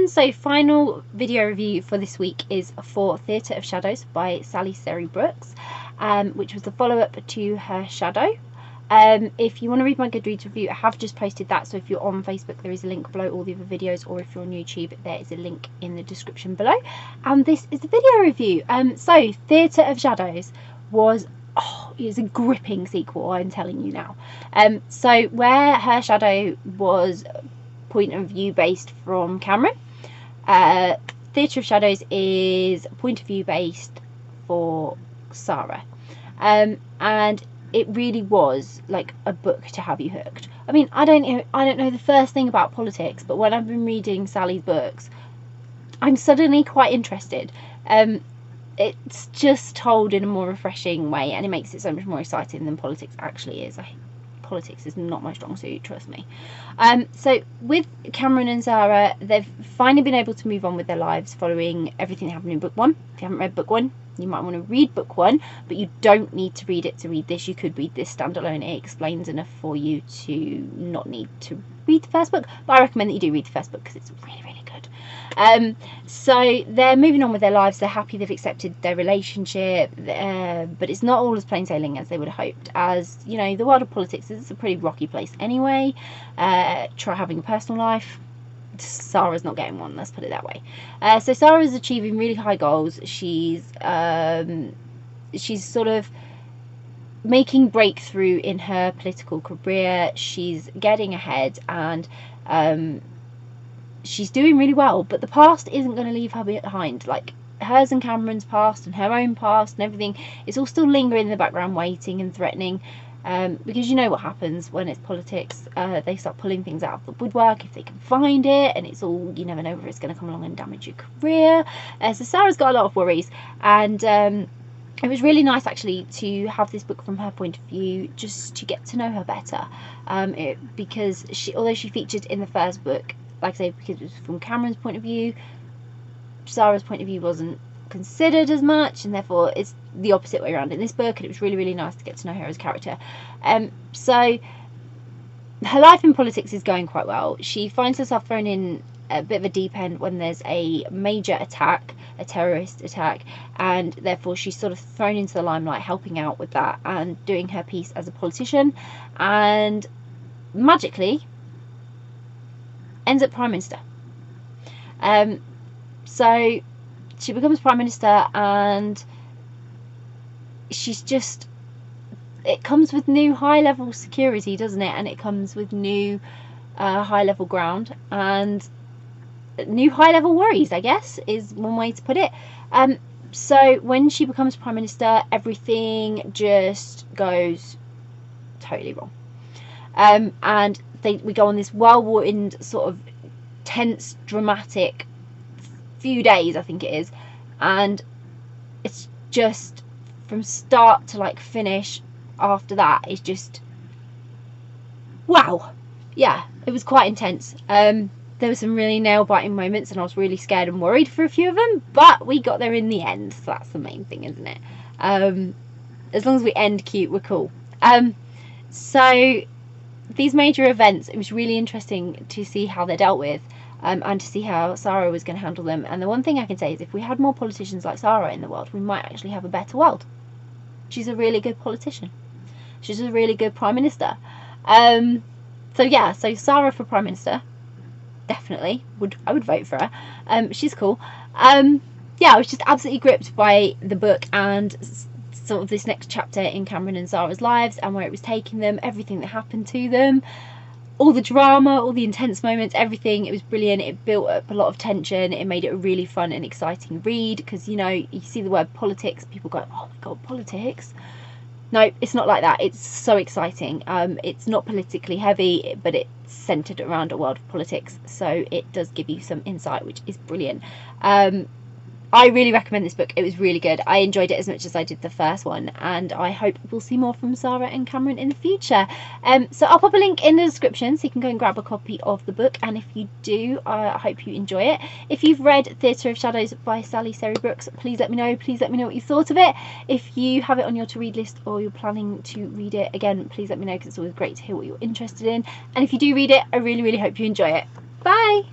So final video review for this week is for Theatre of Shadows by Xerri-Brooks, which was the follow-up to her Shadow. If you want to read my Goodreads review, I have just posted that, so if you're on Facebook there is a link below all the other videos, or if you're on YouTube there is a link in the description below. And this is the video review. So Theatre of Shadows was it's a gripping sequel, I'm telling you now. So where her Shadow was point of view based from Cameron, Theatre of Shadows is point of view based for Sarah, and it really was like a book to have you hooked. I mean, I don't know the first thing about politics, but when I've been reading Sally's books, I'm suddenly quite interested. It's just told in a more refreshing way, and it makes it so much more exciting than politics actually is. Politics is not my strong suit, trust me. So with Cameron and Zara, they've finally been able to move on with their lives following everything that happened in book one. If you haven't read book one, you might want to read book one, but you don't need to read it to read this. You could read this standalone. It explains enough for you to not need to read the first book, but I recommend that you do read the first book because it's really, really good. So they're moving on with their lives. They're happy they've accepted their relationship, but it's not all as plain sailing as they would have hoped. As you know, the world of politics is a pretty rocky place anyway. Try having a personal life. Sarah's not getting one, let's put it that way. So Sarah's achieving really high goals. She's sort of making breakthrough in her political career. She's getting ahead, and she's doing really well, but the past isn't going to leave her behind. Like hers and Cameron's past and her own past and everything, it's all still lingering in the background, waiting and threatening, because you know what happens when it's politics. They start pulling things out of the woodwork if they can find it, and it's all, you never know whether it's going to come along and damage your career. So Sarah's got a lot of worries, and it was really nice actually to have this book from her point of view, just to get to know her better, because although she featured in the first book, like I say, because it was from Cameron's point of view, Sarah's point of view wasn't considered as much, and therefore it's the opposite way around in this book, and it was really, really nice to get to know her as a character. So her life in politics is going quite well. She finds herself thrown in a bit of a deep end when there's a major attack, a terrorist attack, and therefore she's sort of thrown into the limelight, helping out with that and doing her piece as a politician, and magically ends up Prime Minister. So she becomes Prime Minister, and she's just, it comes with new high level security, doesn't it? And it comes with new high level ground and new high level worries, I guess is one way to put it. So when she becomes Prime Minister, everything just goes totally wrong, and we go on this whirlwind sort of tense, dramatic few days, I think it is, and it's just from start to like finish after that is just wow. Yeah, it was quite intense. There were some really nail-biting moments, and I was really scared and worried for a few of them, but we got there in the end, so that's the main thing, isn't it? As long as we end cute, we're cool. So these major events, it was really interesting to see how they're dealt with, and to see how Sarah was going to handle them. And the one thing I can say is if we had more politicians like Sarah in the world, we might actually have a better world. She's a really good politician. She's a really good Prime Minister. So yeah, so Sarah for Prime Minister, definitely I would vote for her. She's cool. Yeah, I was just absolutely gripped by the book and sort of this next chapter in Cameron and Sarah's lives and where it was taking them, everything that happened to them, all the drama, all the intense moments, everything. It was brilliant. It built up a lot of tension. It made it a really fun and exciting read, because you know, you see the word politics, people go, oh my god, politics. No, it's not like that. It's so exciting. It's not politically heavy, but it's centered around a world of politics, so it does give you some insight, which is brilliant. I really recommend this book. It was really good. I enjoyed it as much as I did the first one, and I hope we'll see more from Sarah and Cameron in the future. So I'll pop a link in the description so you can go and grab a copy of the book, and if you do, I hope you enjoy it. If you've read Theatre of Shadows by Xerri-Brooks, please let me know. Please let me know what you thought of it. If you have it on your to-read list or you're planning to read it again, please let me know, because it's always great to hear what you're interested in. And if you do read it, I really, really hope you enjoy it. Bye!